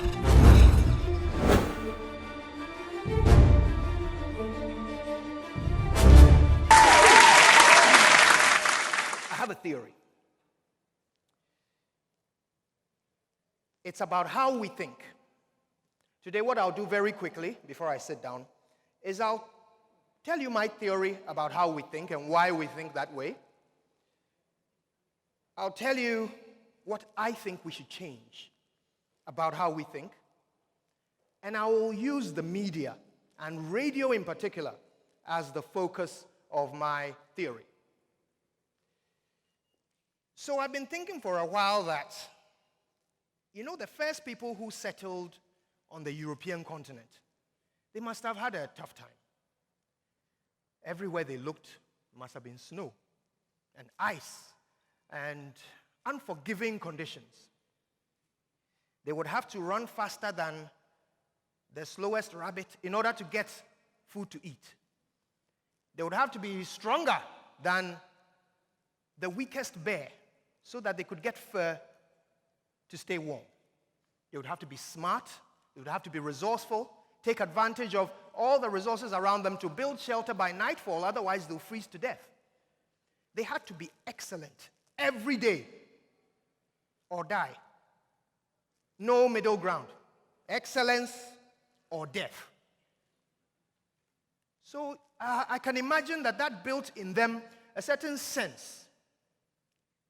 I have a theory. It's about how we think. Today, what I'll do very quickly, before I sit down, is I'll tell you my theory about how we think and why we think that way. I'll tell you what I think we should change about how we think. And I will use the media, and radio in particular, as the focus of my theory. So I've been thinking for a while that, the first people who settled on the European continent, they must have had a tough time. Everywhere they looked must have been snow and ice and unforgiving conditions. They would have to run faster than the slowest rabbit in order to get food to eat. They would have to be stronger than the weakest bear so that they could get fur to stay warm. They would have to be smart. They would have to be resourceful, take advantage of all the resources around them to build shelter by nightfall, otherwise they'll freeze to death. They had to be excellent every day or die. No middle ground. Excellence or death. So I can imagine that built in them a certain sense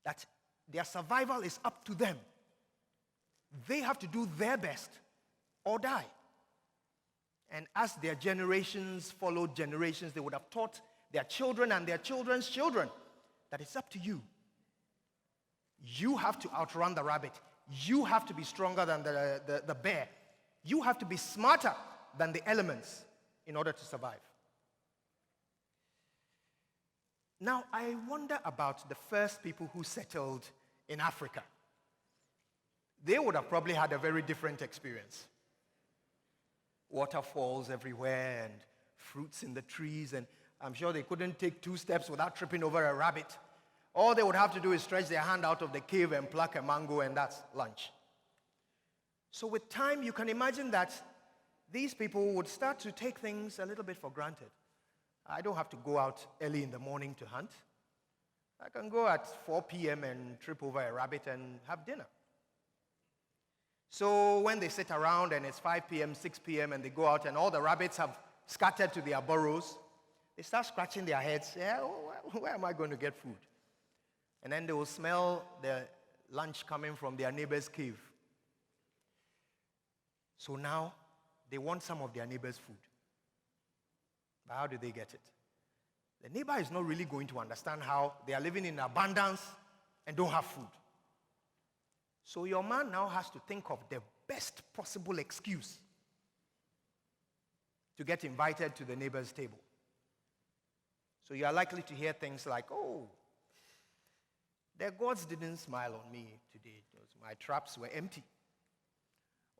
that their survival is up to them. They have to do their best or die. And as their generations followed generations, they would have taught their children and their children's children that it's up to you. You have to outrun the rabbit. You have to be stronger than the bear. You have to be smarter than the elements in order to survive. Now, I wonder about the first people who settled in Africa. They would have probably had a very different experience. Waterfalls everywhere and fruits in the trees, and I'm sure they couldn't take 2 steps without tripping over a rabbit. All they would have to do is stretch their hand out of the cave and pluck a mango, and that's lunch. So with time, you can imagine that these people would start to take things a little bit for granted. I don't have to go out early in the morning to hunt. I can go at 4 p.m. and trip over a rabbit and have dinner. So when they sit around and it's 5 p.m., 6 p.m., and they go out and all the rabbits have scattered to their burrows, they start scratching their heads. Yeah, where am I going to get food? And then they will smell the lunch coming from their neighbor's cave. So now they want some of their neighbor's food. But how do they get it? The neighbor is not really going to understand how they are living in abundance and don't have food. So your man now has to think of the best possible excuse to get invited to the neighbor's table. So you are likely to hear things like, oh, the gods didn't smile on me today. My traps were empty.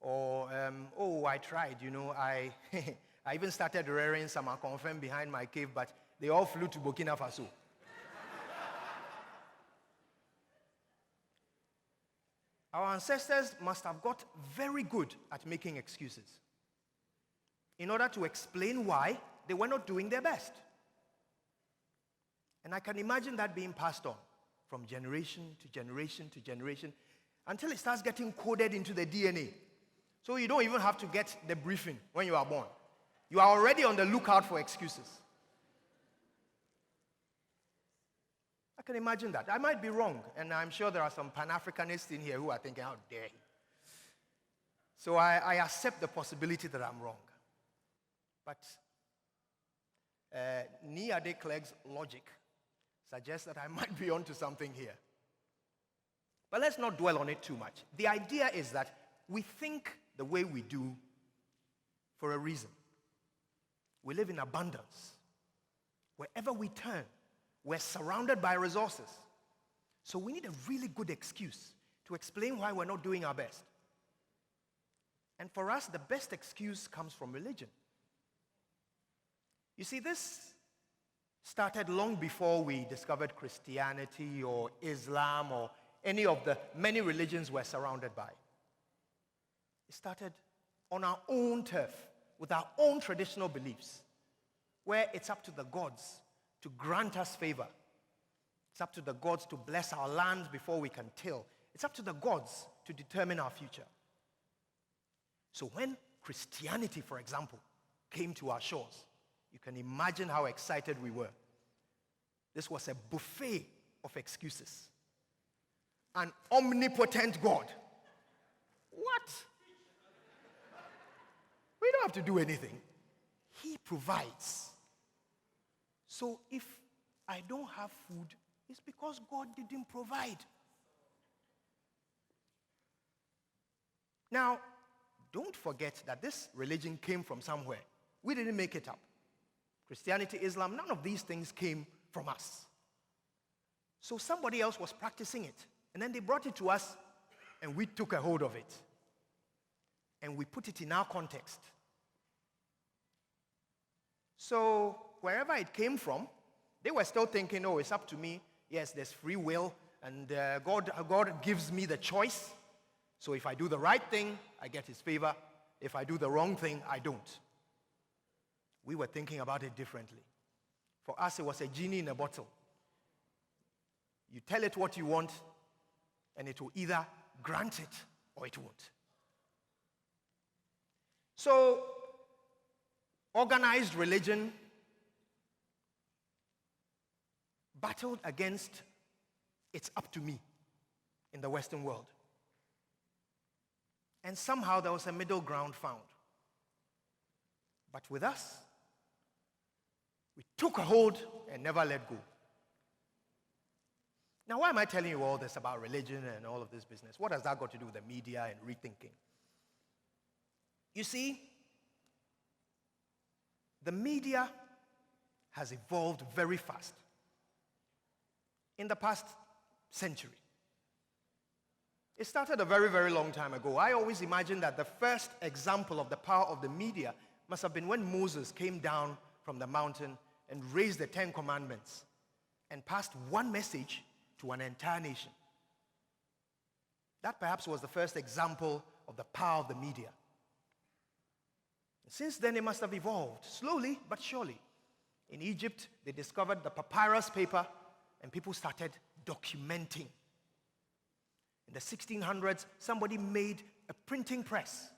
Or, oh, I tried, I I even started rearing some akonfem behind my cave, but they all flew to Burkina Faso. Our ancestors must have got very good at making excuses in order to explain why they were not doing their best. And I can imagine that being passed on from generation to generation to generation until it starts getting coded into the DNA. So you don't even have to get the briefing when you are born. You are already on the lookout for excuses. I can imagine that. I might be wrong, and I'm sure there are some Pan-Africanists in here who are thinking, how dare he? So I accept the possibility that I'm wrong. But Nia de Klerk's logic suggests that I might be onto something here. But let's not dwell on it too much. The idea is that we think the way we do for a reason. We live in abundance. Wherever we turn, we're surrounded by resources. So we need a really good excuse to explain why we're not doing our best. And for us, the best excuse comes from religion. You see, this started long before we discovered Christianity or Islam or any of the many religions we're surrounded by. It started on our own turf, with our own traditional beliefs, where it's up to the gods to grant us favor. It's up to the gods to bless our land before we can till. It's up to the gods to determine our future. So when Christianity, for example, came to our shores, you can imagine how excited we were. This was a buffet of excuses. An omnipotent God. What? We don't have to do anything. He provides. So if I don't have food, it's because God didn't provide. Now, don't forget that this religion came from somewhere. We didn't make it up. Christianity, Islam, none of these things came from us. So somebody else was practicing it. And then they brought it to us, and we took a hold of it. And we put it in our context. So wherever it came from, they were still thinking, oh, it's up to me. Yes, there's free will, and God gives me the choice. So if I do the right thing, I get his favor. If I do the wrong thing, I don't. We were thinking about it differently. For us, it was a genie in a bottle. You tell it what you want, and it will either grant it or it won't. So, organized religion battled against it's up to me in the Western world. And somehow there was a middle ground found. But with us, we took a hold and never let go. Now, why am I telling you all this about religion and all of this business? What has that got to do with the media and rethinking? You see, the media has evolved very fast in the past century. It started a very, very long time ago. I always imagine that the first example of the power of the media must have been when Moses came down from the mountain and raised the 10 Commandments and passed one message to an entire nation. That perhaps was the first example of the power of the media. Since then, it must have evolved, slowly but surely. In Egypt, they discovered the papyrus paper, and people started documenting. In the 1600s, somebody made a printing press.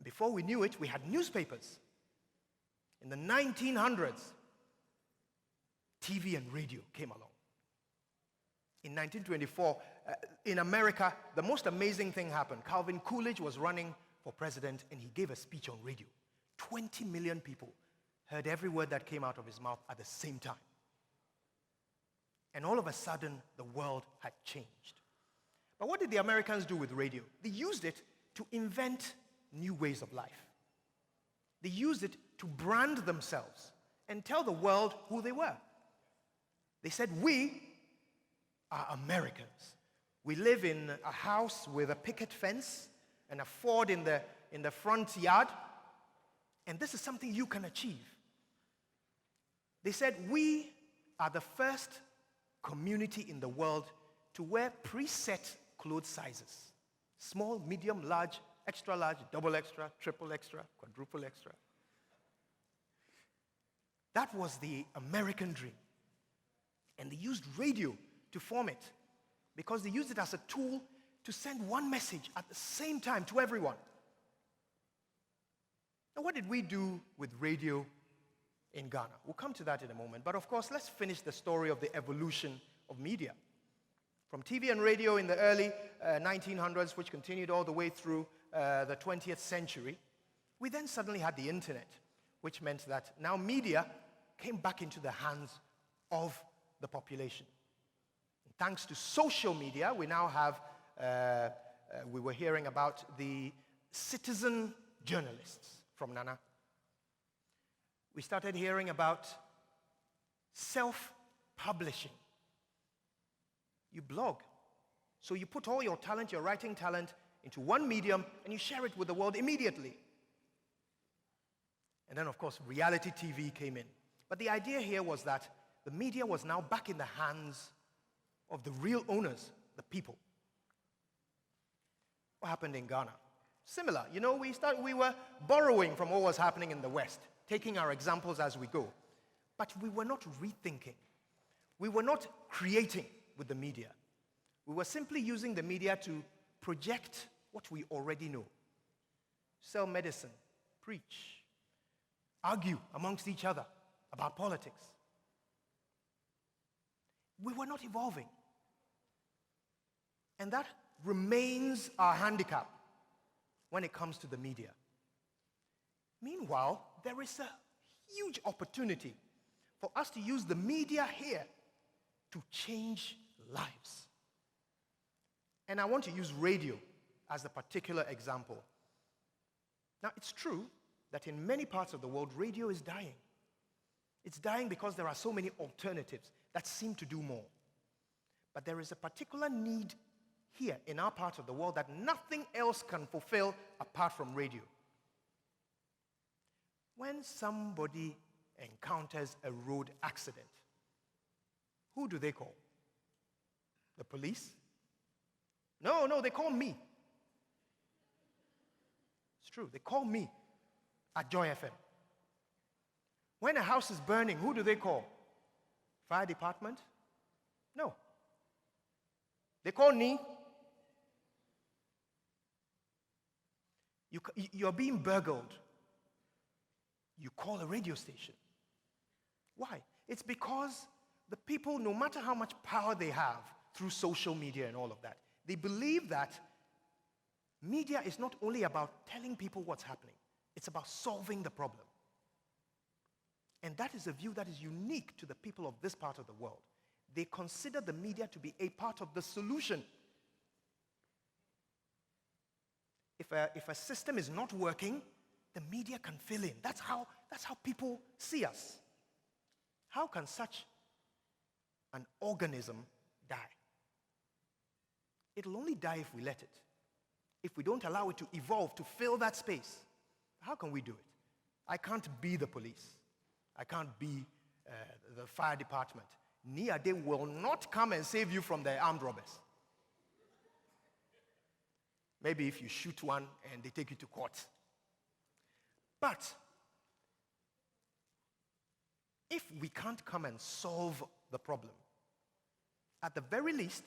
Before we knew it, we had newspapers. In the 1900s, TV and radio came along. In 1924, in America, the most amazing thing happened. Calvin Coolidge was running for president, and he gave a speech on radio. 20 million people heard every word that came out of his mouth at the same time. And all of a sudden, the world had changed. But what did the Americans do with radio? They used it to invent new ways of life. They used it to brand themselves and tell the world who they were. They said, we are Americans. We live in a house with a picket fence and a Ford in the front yard, and this is something you can achieve. They said, we are the first community in the world to wear preset clothes sizes. Small, medium, large, extra large, double extra, triple extra, quadruple extra. That was the American dream. And they used radio to form it because they used it as a tool to send one message at the same time to everyone. Now, what did we do with radio in Ghana? We'll come to that in a moment. But of course, let's finish the story of the evolution of media. From TV and radio in the early 1900s, which continued all the way through the 20th century, we then suddenly had the internet, which meant that now media came back into the hands of the population. And thanks to social media, we now have, we were hearing about the citizen journalists from Nana. We started hearing about self-publishing. You blog. So you put all your talent, your writing talent, into one medium, and you share it with the world immediately. And then, of course, reality TV came in. But the idea here was that the media was now back in the hands of the real owners, the people. What happened in Ghana? Similar. We were borrowing from what was happening in the West, taking our examples as we go. But we were not rethinking. We were not creating with the media. We were simply using the media to project what we already know. Sell medicine, preach, argue amongst each other about politics. We were not evolving. And that remains our handicap when it comes to the media. Meanwhile, there is a huge opportunity for us to use the media here to change lives. And I want to use radio as a particular example. Now, it's true that in many parts of the world, radio is dying. It's dying because there are so many alternatives that seem to do more. But there is a particular need here in our part of the world that nothing else can fulfill apart from radio. When somebody encounters a road accident, who do they call? The police? No, they call me. It's true, they call me at Joy FM. When a house is burning, who do they call? Fire department? No. They call me. You're being burgled. You call a radio station. Why? It's because the people, no matter how much power they have through social media and all of that, they believe that media is not only about telling people what's happening, it's about solving the problem. And that is a view that is unique to the people of this part of the world. They consider the media to be a part of the solution. If a system is not working, the media can fill in. That's how people see us. How can such an organism die? It'll only die if we let it. If we don't allow it to evolve, to fill that space. How can we do it? I can't be the police. I can't be the fire department. They will not come and save you from the armed robbers. Maybe if you shoot one and they take you to court. But if we can't come and solve the problem, at the very least,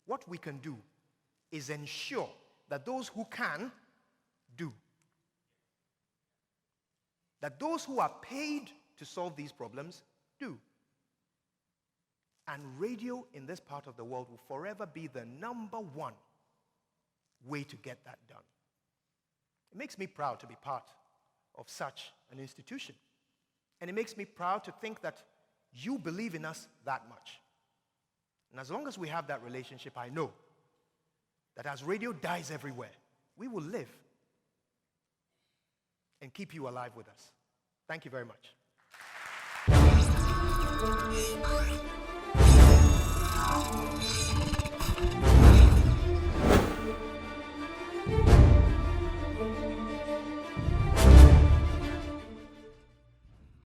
what we can do is ensure that those who can do. That those who are paid to solve these problems do. And radio in this part of the world will forever be the number one way to get that done. It makes me proud to be part of such an institution. And it makes me proud to think that you believe in us that much. And as long as we have that relationship, I know that as radio dies everywhere, we will live and keep you alive with us. Thank you very much.